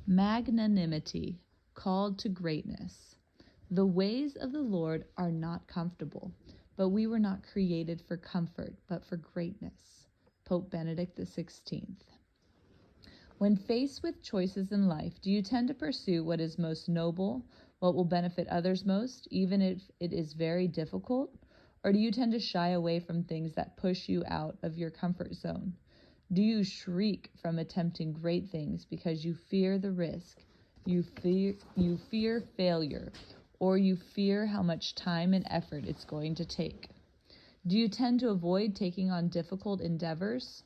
Magnanimity, called to greatness. The ways of the Lord are not comfortable, but we were not created for comfort, but for greatness. Pope Benedict XVI. When faced with choices in life, do you tend to pursue what is most noble, what will benefit others most, even if it is very difficult? Or do you tend to shy away from things that push you out of your comfort zone? Do you shriek from attempting great things because you fear the risk, you fear failure, or you fear how much time and effort it's going to take? Do you tend to avoid taking on difficult endeavors?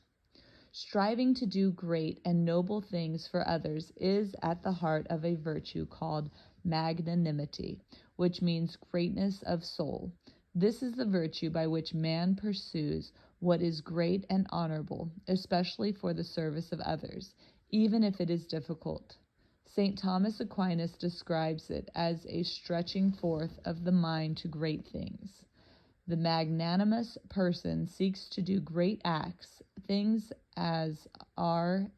Striving to do great and noble things for others is at the heart of a virtue called magnanimity, which means greatness of soul. This is the virtue by which man pursues what is great and honorable, especially for the service of others, even if it is difficult. St. Thomas Aquinas describes it as a stretching forth of the mind to great things. The magnanimous person seeks to do great acts, things as are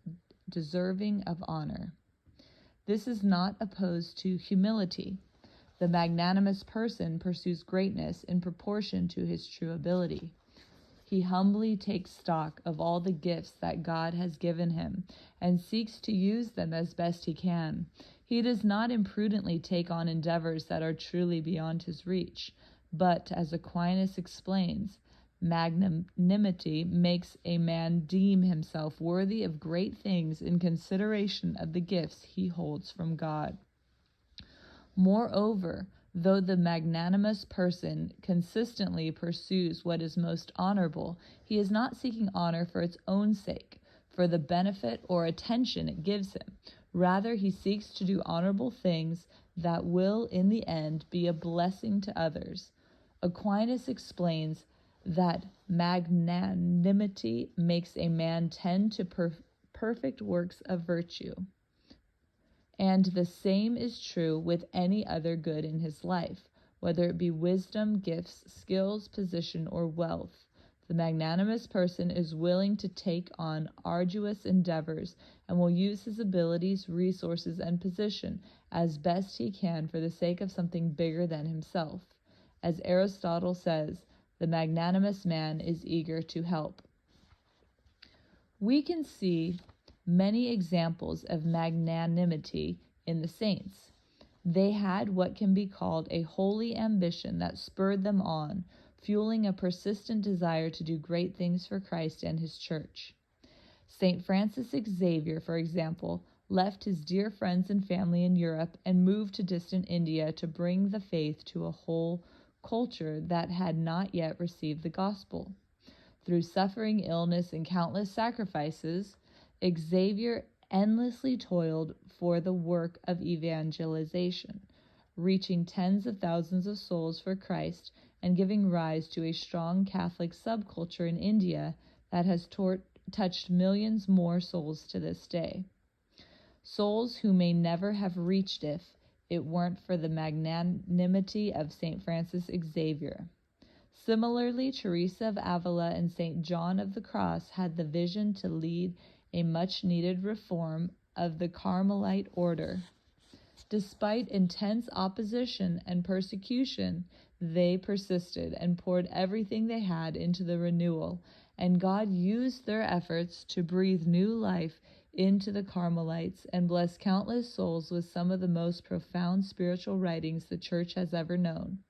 deserving of honor. This is not opposed to humility. The magnanimous person pursues greatness in proportion to his true ability. He humbly takes stock of all the gifts that God has given him and seeks to use them as best he can. He does not imprudently take on endeavors that are truly beyond his reach, but, as Aquinas explains, magnanimity makes a man deem himself worthy of great things in consideration of the gifts he holds from God. Moreover, though the magnanimous person consistently pursues what is most honorable, he is not seeking honor for its own sake, for the benefit or attention it gives him. Rather, he seeks to do honorable things that will, in the end, be a blessing to others. Aquinas explains that magnanimity makes a man tend to perfect works of virtue. And the same is true with any other good in his life, whether it be wisdom, gifts, skills, position, or wealth. The magnanimous person is willing to take on arduous endeavors and will use his abilities, resources, and position as best he can for the sake of something bigger than himself. As Aristotle says, the magnanimous man is eager to help. We can see many examples of magnanimity in the saints. They had what can be called a holy ambition that spurred them on, fueling a persistent desire to do great things for Christ and his church. St. Francis Xavier, for example, left his dear friends and family in Europe and moved to distant India to bring the faith to a whole culture that had not yet received the gospel. Through suffering, illness, and countless sacrifices, Xavier endlessly toiled for the work of evangelization, reaching tens of thousands of souls for Christ and giving rise to a strong Catholic subculture in India that has touched millions more souls to this day. Souls who may never have reached if it weren't for the magnanimity of St. Francis Xavier. Similarly, Teresa of Avila and St. John of the Cross had the vision to lead a much-needed reform of the Carmelite order. Despite intense opposition and persecution, they persisted and poured everything they had into the renewal, and God used their efforts to breathe new life into the Carmelites and bless countless souls with some of the most profound spiritual writings the Church has ever known.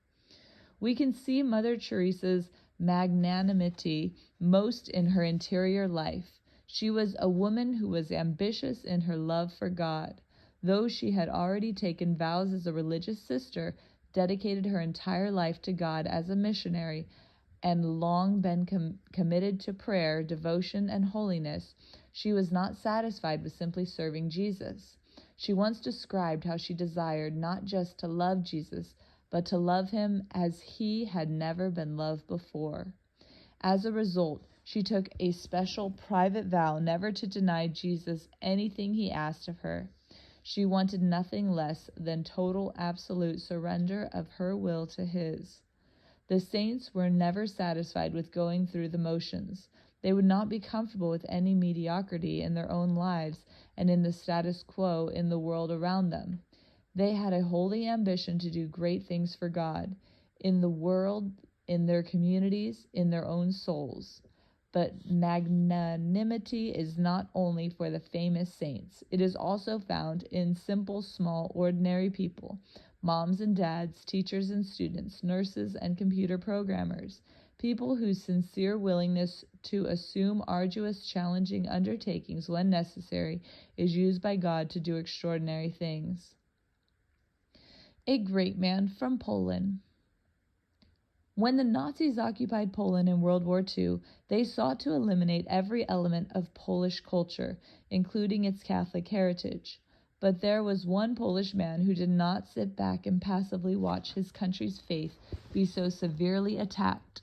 We can see Mother Teresa's magnanimity most in her interior life. She was a woman who was ambitious in her love for God. Though she had already taken vows as a religious sister, dedicated her entire life to God as a missionary, and long been committed to prayer, devotion, and holiness, she was not satisfied with simply serving Jesus. She once described how she desired not just to love Jesus, but to love him as he had never been loved before. As a result, she took a special private vow never to deny Jesus anything he asked of her. She wanted nothing less than total, absolute surrender of her will to his. The saints were never satisfied with going through the motions. They would not be comfortable with any mediocrity in their own lives and in the status quo in the world around them. They had a holy ambition to do great things for God, in the world, in their communities, in their own souls. But magnanimity is not only for the famous saints. It is also found in simple, small, ordinary people, moms and dads, teachers and students, nurses and computer programmers, people whose sincere willingness to assume arduous, challenging undertakings when necessary is used by God to do extraordinary things. A great man from Poland. When the Nazis occupied Poland in World War II, they sought to eliminate every element of Polish culture, including its Catholic heritage. But there was one Polish man who did not sit back and passively watch his country's faith be so severely attacked.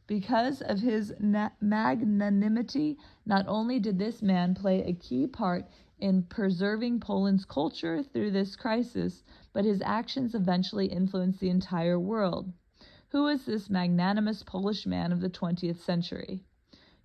Because of his magnanimity, not only did this man play a key part in preserving Poland's culture through this crisis, but his actions eventually influenced the entire world. Who was this magnanimous Polish man of the 20th century?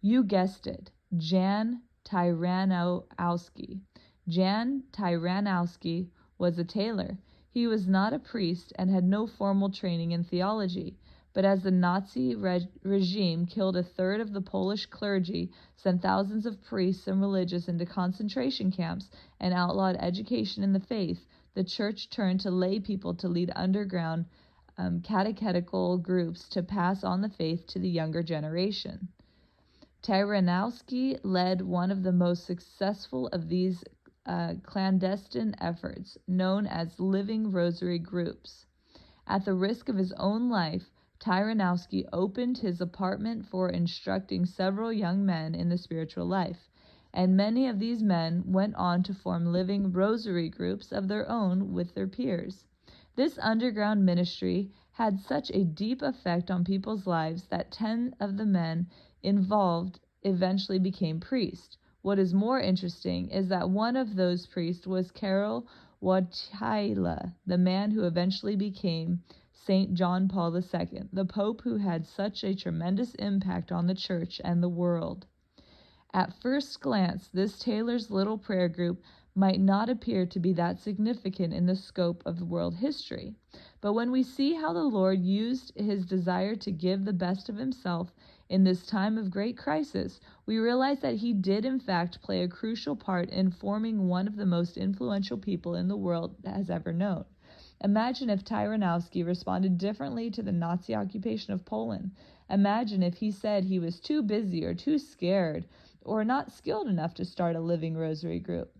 You guessed it, Jan Tyranowski. Jan Tyranowski was a tailor. He was not a priest and had no formal training in theology. But as the Nazi regime killed a third of the Polish clergy, sent thousands of priests and religious into concentration camps, and outlawed education in the faith, the church turned to lay people to lead underground catechetical groups to pass on the faith to the younger generation. Tyranowski led one of the most successful of these clandestine efforts, known as living rosary groups. At the risk of his own life, Tyranowski opened his apartment for instructing several young men in the spiritual life, and many of these men went on to form living rosary groups of their own with their peers. This underground ministry had such a deep effect on people's lives that 10 of the men involved eventually became priests. What is more interesting is that one of those priests was Karol Wojtyla, the man who eventually became St. John Paul II, the Pope who had such a tremendous impact on the church and the world. At first glance, this tailor's little prayer group might not appear to be that significant in the scope of world history. But when we see how the Lord used his desire to give the best of himself in this time of great crisis, we realize that he did in fact play a crucial part in forming one of the most influential people in the world that has ever known. Imagine if Tyranowski responded differently to the Nazi occupation of Poland. Imagine if he said he was too busy or too scared or not skilled enough to start a living rosary group.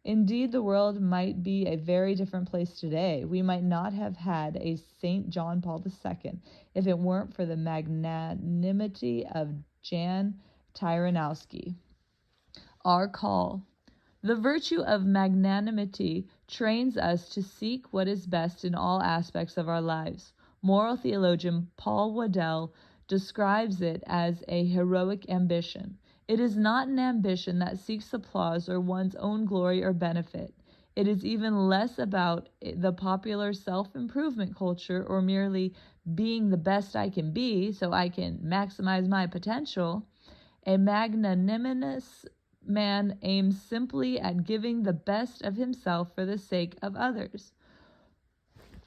Indeed, the world might be a very different place today. We might not have had a St. John Paul II if it weren't for the magnanimity of Jan Tyranowski. Our call. The virtue of magnanimity trains us to seek what is best in all aspects of our lives. Moral theologian Paul Waddell describes it as a heroic ambition. It is not an ambition that seeks applause or one's own glory or benefit. It is even less about the popular self-improvement culture or merely being the best I can be so I can maximize my potential. A magnanimous man aims simply at giving the best of himself for the sake of others.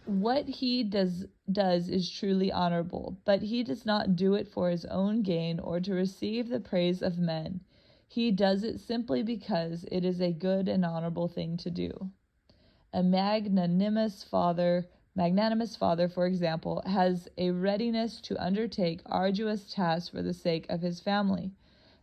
What he does is truly honorable, but he does not do it for his own gain or to receive the praise of men. He does it simply because it is a good and honorable thing to do. A magnanimous father, for example, has a readiness to undertake arduous tasks for the sake of his family.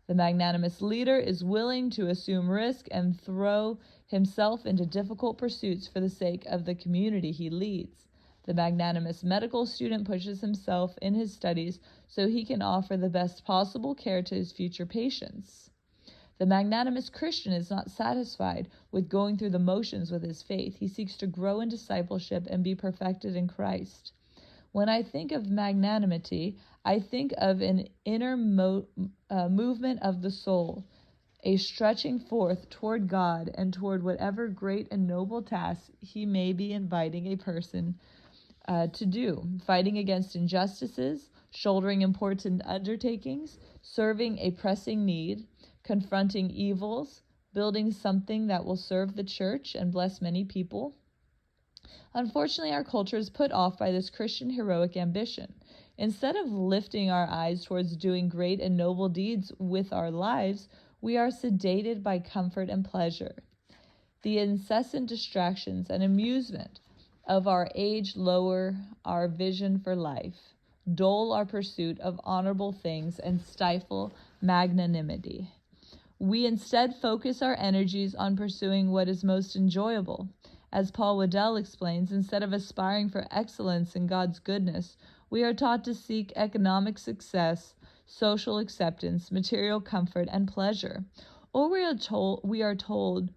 The magnanimous leader is willing to assume risk and throw himself into difficult pursuits for the sake of the community he leads. The magnanimous medical student pushes himself in his studies so he can offer the best possible care to his future patients. The magnanimous Christian is not satisfied with going through the motions with his faith. He seeks to grow in discipleship and be perfected in Christ. When I think of magnanimity, I think of an inner movement of the soul, a stretching forth toward God and toward whatever great and noble task he may be inviting a person to do, fighting against injustices, shouldering important undertakings, serving a pressing need, confronting evils, building something that will serve the church and bless many people. Unfortunately, our culture is put off by this Christian heroic ambition. Instead of lifting our eyes towards doing great and noble deeds with our lives, we are sedated by comfort and pleasure. The incessant distractions and amusement of our age lower our vision for life, dull our pursuit of honorable things, and stifle magnanimity. We instead focus our energies on pursuing what is most enjoyable. As Paul Waddell explains, instead of aspiring for excellence in God's goodness, we are taught to seek economic success, social acceptance, material comfort, and pleasure. Or we are told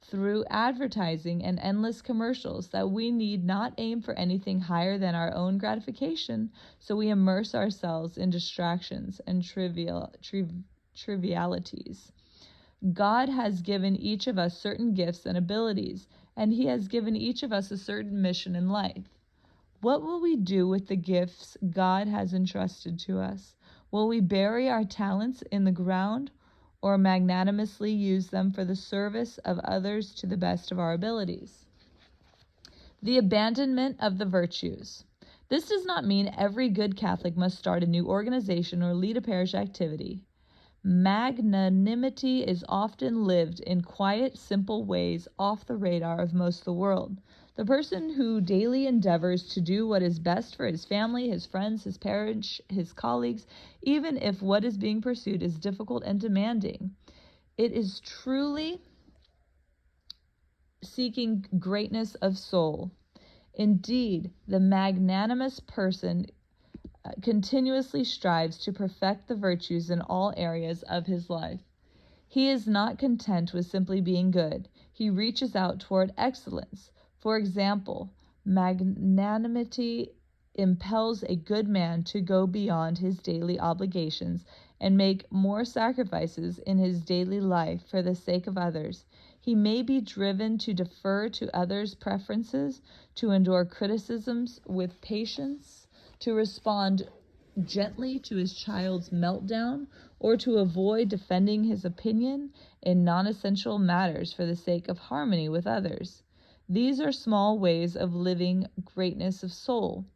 through advertising and endless commercials that we need not aim for anything higher than our own gratification, so we immerse ourselves in distractions and trivialities. God has given each of us certain gifts and abilities, and He has given each of us a certain mission in life. What will we do with the gifts God has entrusted to us? Will we bury our talents in the ground, or magnanimously use them for the service of others to the best of our abilities? The abandonment of the virtues. This does not mean every good Catholic must start a new organization or lead a parish activity. Magnanimity is often lived in quiet, simple ways off the radar of most of the world. The person who daily endeavors to do what is best for his family, his friends, his parish, his colleagues, even if what is being pursued is difficult and demanding. It is truly seeking greatness of soul. Indeed, the magnanimous person continuously strives to perfect the virtues in all areas of his life. He is not content with simply being good. He reaches out toward excellence. For example, magnanimity impels a good man to go beyond his daily obligations and make more sacrifices in his daily life for the sake of others. He may be driven to defer to others' preferences, to endure criticisms with patience, to respond gently to his child's meltdown, or to avoid defending his opinion in non-essential matters for the sake of harmony with others. These are small ways of living greatness of soul.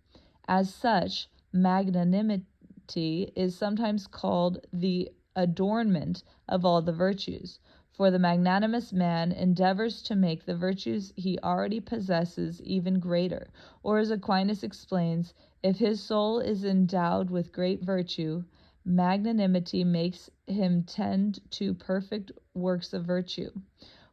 As such, magnanimity is sometimes called the adornment of all the virtues, for the magnanimous man endeavors to make the virtues he already possesses even greater, or as Aquinas explains, if his soul is endowed with great virtue, magnanimity makes him tend to perfect works of virtue.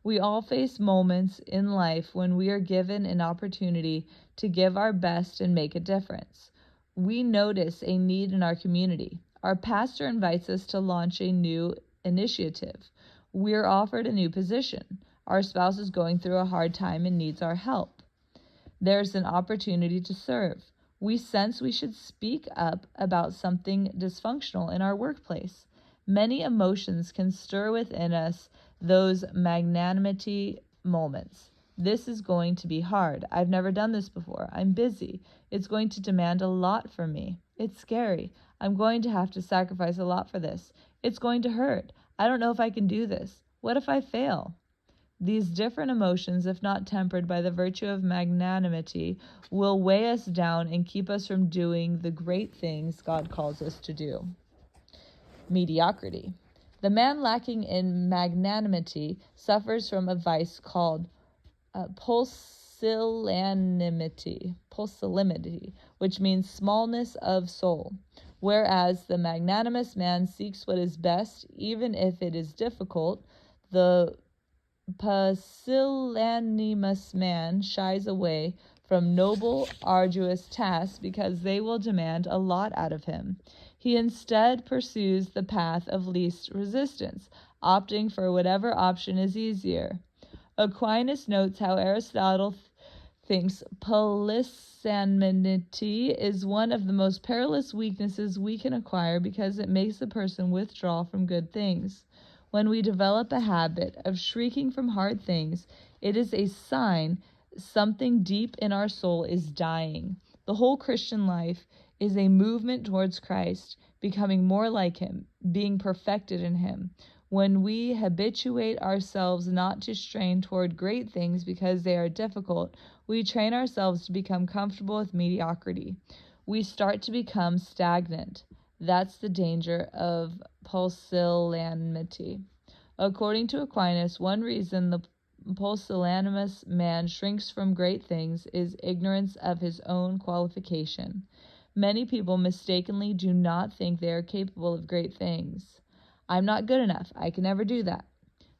We all face moments in life when we are given an opportunity to give our best and make a difference. We notice a need in our community. Our pastor invites us to launch a new initiative. We're offered a new position. Our spouse is going through a hard time and needs our help. There's an opportunity to serve. We sense we should speak up about something dysfunctional in our workplace. Many emotions can stir within us those magnanimity moments. This is going to be hard. I've never done this before. I'm busy. It's going to demand a lot from me. It's scary. I'm going to have to sacrifice a lot for this. It's going to hurt. I don't know if I can do this. What if I fail? These different emotions, if not tempered by the virtue of magnanimity, will weigh us down and keep us from doing the great things God calls us to do. Mediocrity. The man lacking in magnanimity suffers from a vice called pusillanimity, which means smallness of soul, whereas the magnanimous man seeks what is best, even if it is difficult. The pusillanimous man shies away from noble, arduous tasks because they will demand a lot out of him. He instead pursues the path of least resistance, opting for whatever option is easier. Aquinas notes how Aristotle thinks pusillanimity is one of the most perilous weaknesses we can acquire because it makes the person withdraw from good things. When we develop a habit of shrinking from hard things, it is a sign something deep in our soul is dying. The whole Christian life is a movement towards Christ, becoming more like him, being perfected in him. When we habituate ourselves not to strain toward great things because they are difficult, we train ourselves to become comfortable with mediocrity. We start to become stagnant. That's the danger of pusillanimity. According to Aquinas, one reason the pusillanimous man shrinks from great things is ignorance of his own qualification. Many people mistakenly do not think they are capable of great things. I'm not good enough. I can never do that.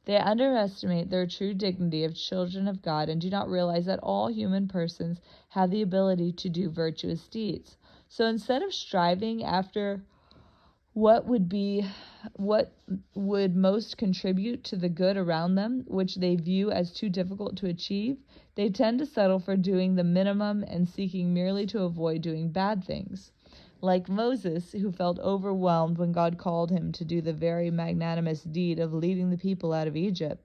They underestimate their true dignity of children of God and do not realize that all human persons have the ability to do virtuous deeds. So instead of striving after what would most contribute to the good around them, which they view as too difficult to achieve, they tend to settle for doing the minimum and seeking merely to avoid doing bad things. Like Moses, who felt overwhelmed when God called him to do the very magnanimous deed of leading the people out of Egypt.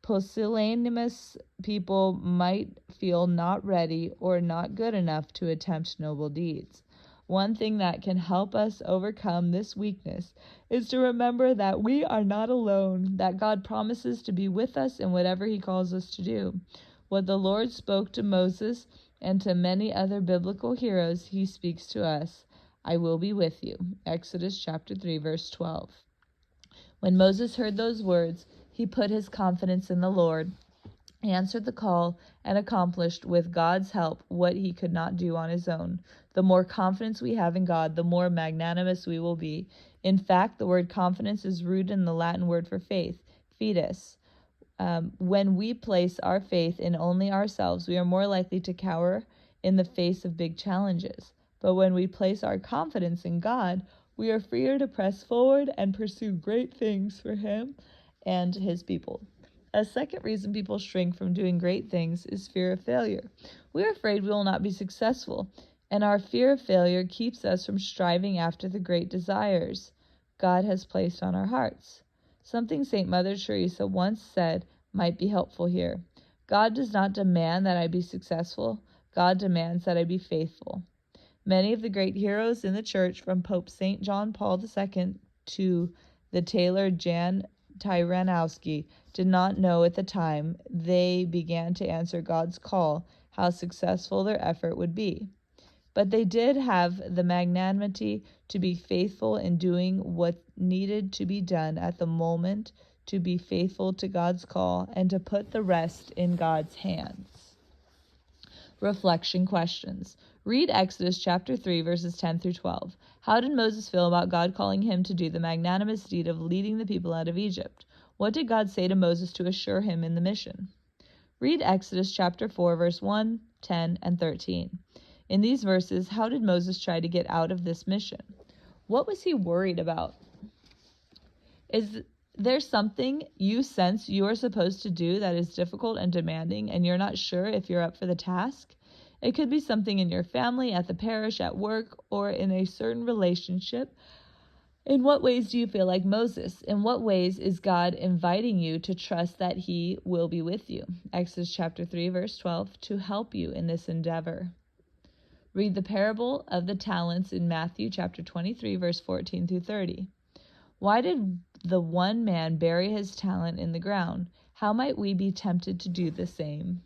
Pusillanimous people might feel not ready or not good enough to attempt noble deeds. One thing that can help us overcome this weakness is to remember that we are not alone, that God promises to be with us in whatever he calls us to do. What the Lord spoke to Moses and to many other biblical heroes, he speaks to us. I will be with you. Exodus chapter 3, verse 12. When Moses heard those words, he put his confidence in the Lord, answered the call, and accomplished with God's help what he could not do on his own. The more confidence we have in God, the more magnanimous we will be. In fact, the word confidence is rooted in the Latin word for faith, fides. When we place our faith in only ourselves, we are more likely to cower in the face of big challenges. But when we place our confidence in God, we are freer to press forward and pursue great things for him and his people. A second reason people shrink from doing great things is fear of failure. We are afraid we will not be successful, and our fear of failure keeps us from striving after the great desires God has placed on our hearts. Something St. Mother Teresa once said might be helpful here. God does not demand that I be successful. God demands that I be faithful. Many of the great heroes in the church, from Pope St. John Paul II to the tailor Jan Tyranowski, did not know at the time they began to answer God's call how successful their effort would be. But they did have the magnanimity to be faithful in doing what needed to be done at the moment, to be faithful to God's call, and to put the rest in God's hands. Reflection questions. Read Exodus chapter 3, verses 10 through 12. How did Moses feel about God calling him to do the magnanimous deed of leading the people out of Egypt? What did God say to Moses to assure him in the mission? Read Exodus chapter 4, verse 1, 10, and 13. In these verses, how did Moses try to get out of this mission? What was he worried about? Is there something you sense you are supposed to do that is difficult and demanding, and you're not sure if you're up for the task? It could be something in your family, at the parish, at work, or in a certain relationship. In what ways do you feel like Moses? In what ways is God inviting you to trust that he will be with you? Exodus chapter 3, verse 12, to help you in this endeavor. Read the parable of the talents in Matthew chapter 23, verse 14 through 30. Why did the one man bury his talent in the ground? How might we be tempted to do the same?